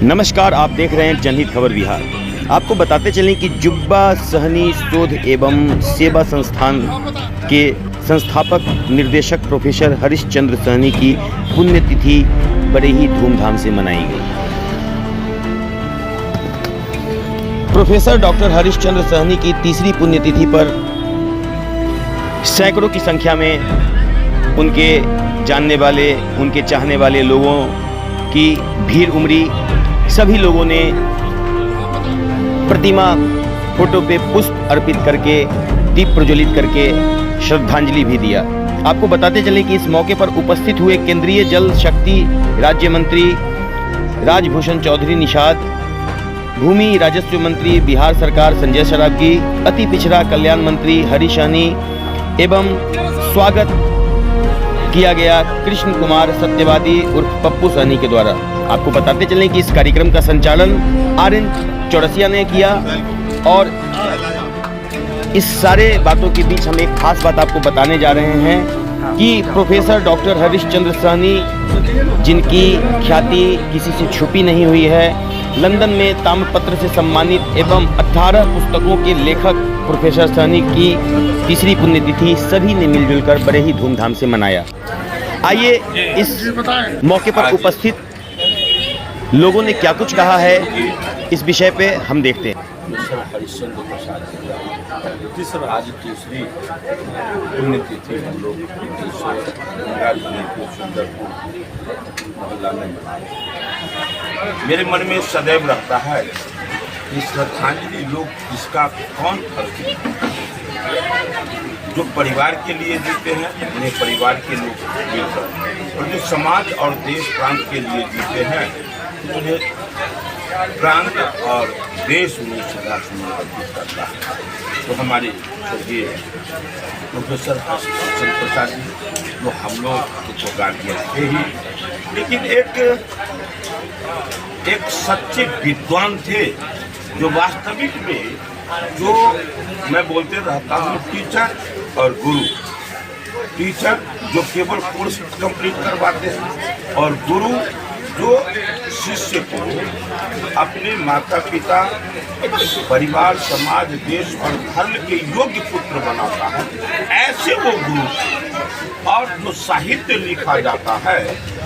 नमस्कार, आप देख रहे हैं जनहित खबर बिहार। आपको बताते चलें कि जुब्बा सहनी शोध एवं सेवा संस्थान के संस्थापक निर्देशक प्रोफेसर हरीश चंद्र सहनी की पुण्यतिथि बड़े ही धूमधाम से मनाई गई। प्रोफेसर डॉक्टर हरीश चंद्र सहनी की तीसरी पुण्यतिथि पर सैकड़ों की संख्या में उनके जानने वाले, उनके चाहने वाले लोगों की भीड़ उमड़ी। सभी लोगों ने प्रतिमा फोटो पे पुष्प अर्पित करके, दीप प्रज्वलित करके श्रद्धांजलि भी दिया। आपको बताते चलें कि इस मौके पर उपस्थित हुए केंद्रीय जल शक्ति राज्य मंत्री राजभूषण चौधरी निषाद, भूमि राजस्व मंत्री बिहार सरकार संजय सरावगी, अति पिछड़ा कल्याण मंत्री हरीश सहनी एवं स्वागत किया गया कृष्ण कुमार सत्यवादी उर्फ पप्पू सहनी के द्वारा। आपको बताते चलें कि इस कार्यक्रम का संचालन RN चौरसिया ने किया। और इस सारे बातों के बीच हम एक खास बात आपको बताने जा रहे हैं कि प्रोफेसर डॉक्टर हरीश चंद्र सहनी, जिनकी ख्याति किसी से छुपी नहीं हुई है, लंदन में ताम्रपत्र से सम्मानित एवं 18 पुस्तकों के लेखक प्रोफेसर सहनी की तीसरी पुण्यतिथि सभी ने मिलजुल कर बड़े ही धूमधाम से मनाया। आइए इस मौके पर उपस्थित लोगों ने क्या कुछ कहा है, इस विषय पे हम देखते हैं। हरिश्चंद्र प्रसाद आज तीसरी पुण्यतिथि हम लोग सुंदरपुर मोहल्ला में मनाए। मेरे मन में सदैव रहता है कि श्रद्धांजलि लोग इसका कौन फर्क, जो परिवार के लिए जीते हैं उन्हें परिवार के लोग मिलकर, और जो समाज और देश प्रांत के लिए जीते हैं उन्हें प्रांत और देश उन्हें सदा समर्पित करता है। तो हमारे स्वर्गीय प्रोफेसर हरीश प्रसाद जी जो हम लोग तो गार्जियन थे ही, लेकिन एक सच्चे विद्वान थे, जो वास्तविक में जो मैं बोलते रहता हूँ टीचर और गुरु। टीचर जो केवल कोर्स कंप्लीट करवाते हैं, और गुरु जो शिष्य को अपने माता पिता, परिवार, समाज, देश और धर्म के योग्य पुत्र बनाता है, ऐसे वो गुरु। और जो साहित्य लिखा जाता है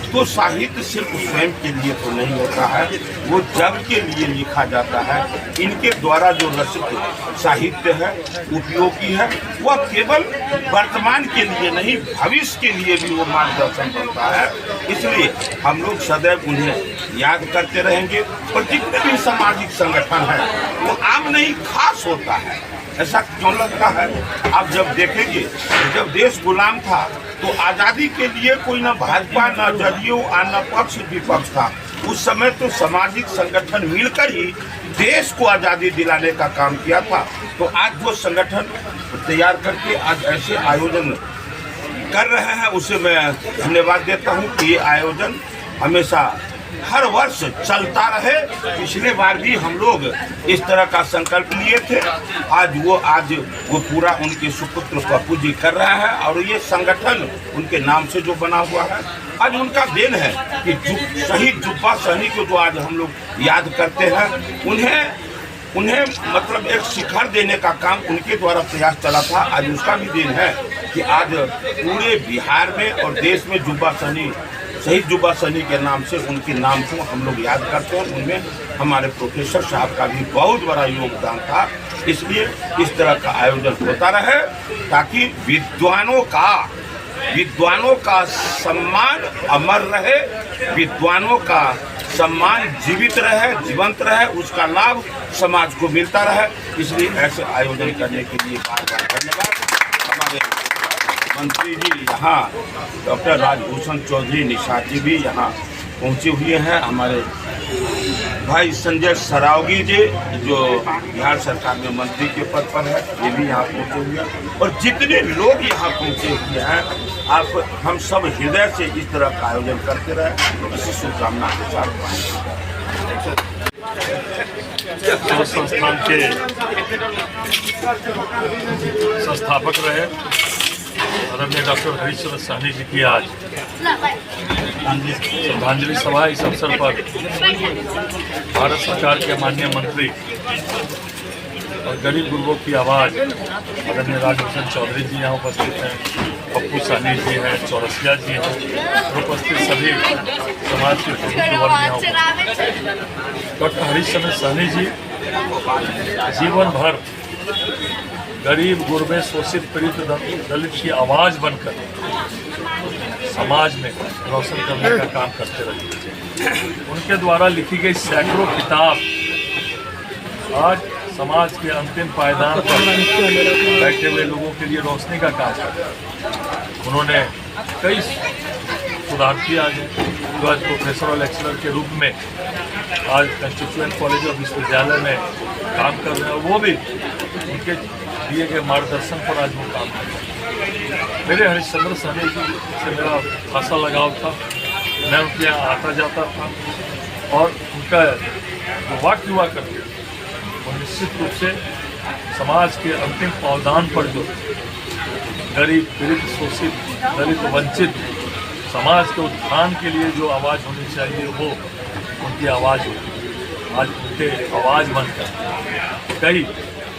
तो साहित्य सिर्फ स्वयं के लिए तो नहीं होता है, वो जग के लिए लिखा जाता है। इनके द्वारा जो रचित साहित्य है, उपयोगी है, वह केवल वर्तमान के लिए नहीं, भविष्य के लिए भी वो मार्गदर्शन बनता है। इसलिए हम लोग सदैव उन्हें याद करते रहेंगे। और जितने भी सामाजिक संगठन है वो आम नहीं खास होता है। ऐसा क्यों लगता है? आप जब देखेंगे, जब देश गुलाम था तो आज़ादी के लिए कोई न भाजपा, न जदयू, न पक्ष विपक्ष था। उस समय तो सामाजिक संगठन मिलकर ही देश को आज़ादी दिलाने का काम किया था। तो आज वो संगठन तैयार करके आज ऐसे आयोजन कर रहे हैं, उसे मैं धन्यवाद देता हूँ कि ये आयोजन हमेशा हर वर्ष चलता रहे। पिछले बार भी हम लोग इस तरह का संकल्प लिए थे। आज वो पूरा उनके सुपुत्र पप्पू जी कर रहा है, और ये संगठन उनके नाम से जो बना हुआ है, आज उनका देन है कि शहीद जुब्बा सहनी को जो आज हम लोग याद करते हैं, उन्हें मतलब एक शिखर देने का काम उनके द्वारा प्रयास चला था। आज उसका भी देन है कि आज पूरे बिहार में और देश में जुब्बा सहनी, शहीद जुब्बा सहनी के नाम से उनके नाम को हम लोग याद करते हैं। उनमें हमारे प्रोफेसर साहब का भी बहुत बड़ा योगदान था। इसलिए इस तरह का आयोजन होता रहे ताकि विद्वानों का सम्मान अमर रहे, विद्वानों का सम्मान जीवित रहे, जीवंत रहे, उसका लाभ समाज को मिलता रहे। इसलिए ऐसे आयोजन करने के लिए बार बार धन्यवाद। हमारे मंत्री जी यहाँ डॉक्टर राजभूषण चौधरी निषाद जी भी यहाँ पहुँचे हुए हैं। हमारे भाई संजय सरावगी जी जो बिहार सरकार में मंत्री के पद पर है, ये भी यहाँ पहुँचे हुए हैं। और जितने लोग यहाँ पहुँचे हुए हैं, हम सब हृदय से इस तरह का आयोजन करते रहे, इसी शुभकामना के साथ। संस्थान के संस्थापक रहे आदरणीय डॉक्टर हरीश चंद्र साहनी जी की आज श्रद्धांजलि सभा। इस अवसर पर भारत सरकार के माननीय मंत्री और गरीब गुरबों की आवाज़ आदरणीय राजभूषण चौधरी जी यहाँ उपस्थित हैं, पप्पू साहनी जी हैं, चौरसिया जी हैं और उपस्थित सभी समाज के प्रमुख वर्ग यहाँ उपस्थित। डॉक्टर हरीश चंद्र साहनी जी जीवन भर गरीब गुरबे शोषित पीड़ित दलित की आवाज़ बनकर समाज में रोशन करने का काम करते रहे। उनके द्वारा लिखी गई सैकड़ों किताब आज समाज के अंतिम पायदान पर बैठे हुए लोगों के लिए रोशनी का काम किया। उन्होंने कई सुधारती आज जो आज प्रोफेसर और लेक्चरर के रूप में आज कंस्टिट्यूएंट कॉलेज और विश्वविद्यालय में काम कर रहे हैं, वो भी उनके दिए गए मार्गदर्शन पर आज वो काम कर रहे हैं। मेरे हरीश चंद्र साहनी जी से मेरा खासा लगाव था, मैं उनके यहाँ आता जाता था और उनका जो वाक्य हुआ करते वो निश्चित रूप से समाज के अंतिम पावदान पर जो गरीब पीड़ित शोषित दलित वंचित समाज के उत्थान के लिए जो आवाज़ होनी चाहिए वो उनकी आवाज़ होती। आज उनके आवाज़ बनकर कई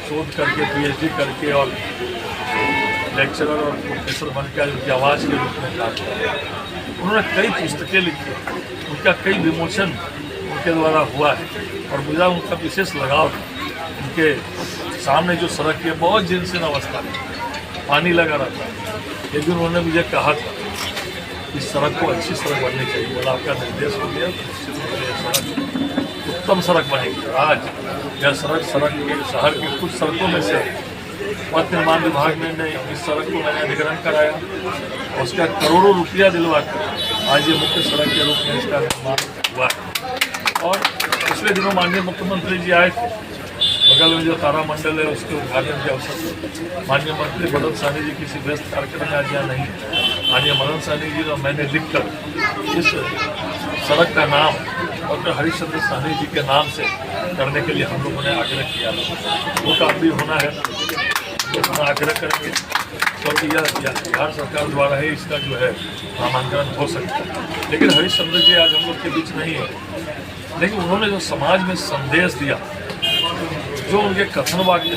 शोध करके PhD करके और लेक्चरर और प्रोफेसर बनकर उनकी आवाज़ के रूप में काम किया। उन्होंने कई पुस्तकें लिखी, उनका कई विमोचन उनके द्वारा हुआ है और मुझे उनका विशेष लगाव था। उनके सामने जो सड़क है बहुत जीर्ण अवस्था में पानी लगा रहता है, लेकिन उन्होंने मुझे कहा था इस सड़क को अच्छी सड़क बननी चाहिए। बोला आपका निर्देश हो गया, सड़क उत्तम सड़क बनेगी। आज यह सड़क के शहर के कुछ सड़कों में से पथ निर्माण विभाग ने इस सड़क को मैंने अधिग्रहण कराया, उसका करोड़ों रुपया दिलवा कर आज ये मुख्य सड़क के रूप में इसका निर्माण हुआ है। और पिछले दिनों माननीय मुख्यमंत्री जी आए थे, बगल में जो तारामंडल है उसके उद्घाटन के अवसर पर माननीय मंत्री मदन साहनी जी किसी व्यस्त कार्यक्रम में आज यहाँ नहीं है। माननीय मदन साहनी जी और मैंने लिखकर इस सड़क का नाम डॉक्टर हरीश चंद्र साहनी जी के नाम से करने के लिए हम लोगों ने आग्रह किया। वो काम भी होना है, तो आग्रह करेंगे क्योंकि यह बिहार सरकार द्वारा ही इसका जो है नामांकन हो सकता है। लेकिन हरीश चंद्र जी आज हम लोग के बीच नहीं है, लेकिन उन्होंने जो समाज में संदेश दिया, जो उनके कथन वाक्य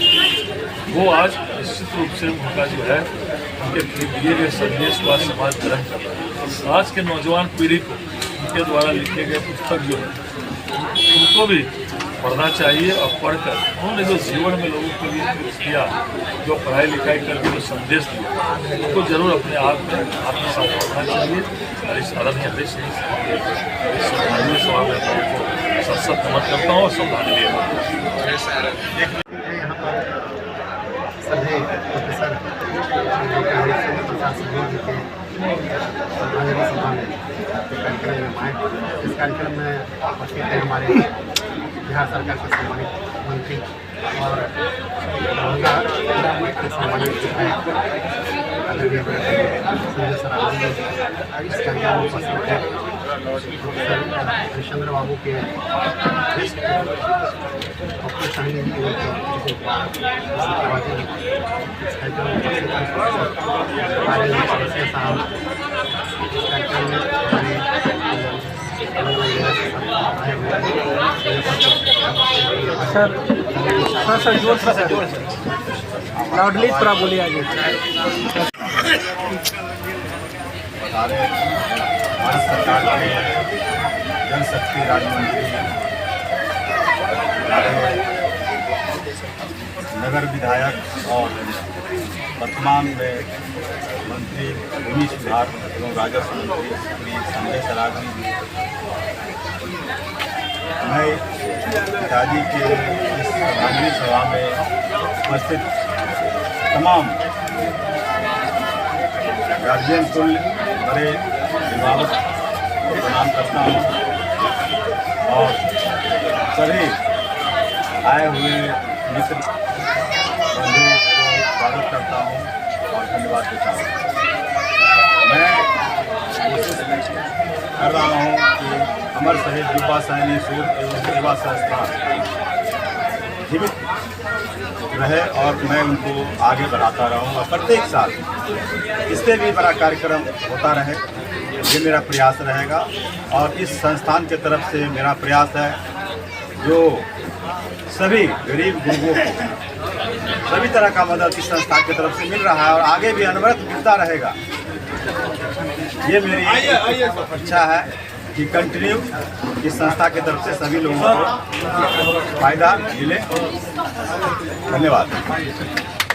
वो आज निश्चित रूप से उनका जो है उनके दिए गए संदेश को आज समाज ग्रहण कर रहा है। आज के नौजवान पीढ़ी को उनके द्वारा लिखे गए पुस्तक जो है उनको भी पढ़ना चाहिए और पढ़कर उन्होंने जो जीवन में लोगों के लिए कुछ किया, जो पढ़ाई लिखाई करके जो संदेश दिया, उनको जरूर अपने आप में आत्मसात करना चाहिए। और इस आदरणीय हरीश श्रद्धांजलि सभा में को सशक्त नमन करता हूँ और श्रद्धांजलि सभी प्रोफेसर श्रद्धांजलि सभा में कार्यक्रम में आए। इस कार्यक्रम में उपस्थित हैं हमारे बिहार सरकार के सम्मानित मंत्री और दरभंगा के सम्मानित विधायक आदरणीय संजय सरावगी। इस कार्यक्रम में उपस्थित हैं प्रोफेसर हरिश्चंद्र बाबू के पप्पू साहनी जी के इस कार्यक्रम में उपस्थित हैं प्रोफेसर साहब। इस कार्यक्रम में सर जोर से लाउडली थोड़ा बोलिए आगे। भारत सरकार के जल शक्ति राज्य मंत्री नगर विधायक और वर्तमान में मंत्री भूमि सुधार एवं राजस्व मंत्री श्री संजय सरावगी जी, मैं पिताजी के इस श्रद्धांजलि सभा में उपस्थित तमाम गार्जियन तुल्य बड़े अभिभावक को प्रणाम करता हूँ और सभी आए हुए मित्र बंधुओं को स्वागत करता हूँ और धन्यवाद देता हूँ। मैं कोशिश कर रहा हूँ कि अमर शहीद युवा सैनिक शोध एवं सेवा संस्थान जीवित रहे और मैं उनको आगे बढ़ाता रहूँ और प्रत्येक साल इससे भी बड़ा कार्यक्रम होता रहे, ये मेरा प्रयास रहेगा। और इस संस्थान के तरफ से मेरा प्रयास है जो सभी गरीब गुरुओं को सभी तरह का मदद इस संस्थान की तरफ से मिल रहा है और आगे भी अनवरत मिलता रहेगा। ये मेरी इच्छा है कि कंटिन्यू इस संस्था की तरफ से सभी लोगों को फायदा मिले। धन्यवाद।